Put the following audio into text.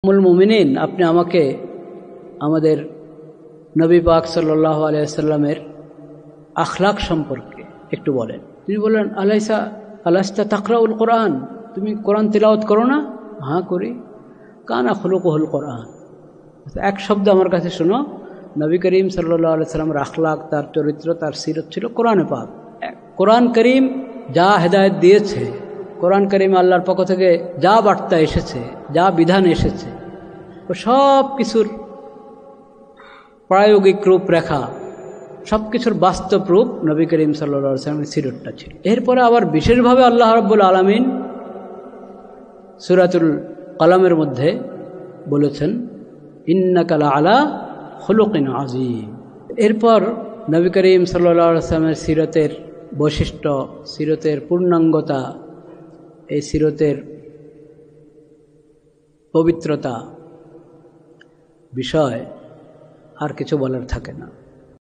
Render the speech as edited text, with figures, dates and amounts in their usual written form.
উম্মুল মুমিনিন, আপনি আমাকে আমাদের নবী পাক সাল্লাল্লাহু আলাইহি ওয়াসাল্লামের আখলাক সম্পর্কে একটু বলেন। তিনি বললেন, আলাস্তা তাকরাউল কোরআন, তুমি কোরআন তিলাওয়াত করো না? হ্যাঁ করি। কানা খুলুকুহুল কোরআন, এক শব্দ আমার কাছে শোনো, নবী করিম সাল্লাল্লাহু আলাইহি ওয়াসাল্লামের আখলাক, তার চরিত্র, তার সিরত ছিল কোরআনে পাক। কোরআন করিম যা হেদায়েত দিয়েছে, কোরআন করিম আল্লাহর পক্ষ থেকে যা বার্তা এসেছে, যা বিধান এসেছে, ও সব কিছুর প্রায়োগিক রূপরেখা, সব কিছুর বাস্তব রূপ নবী করিম সাল্লাল্লাহু আলাইহি ওয়াসাল্লামের সিরতটা ছিল। এরপরে আবার বিশেষভাবে আল্লাহ রাব্বুল আলামিন সূরাতুল কলমের মধ্যে বলেছেন, ইন্নাকা লাআলা খুলুকিন আযীম। এরপর নবী করিম সাল্লাল্লাহু আলাইহি ওয়াসাল্লামের সিরতের বৈশিষ্ট্য, সিরতের পূর্ণাঙ্গতা, এই সিরতের পবিত্রতা বিষয় আর কিছু বলার থাকে না।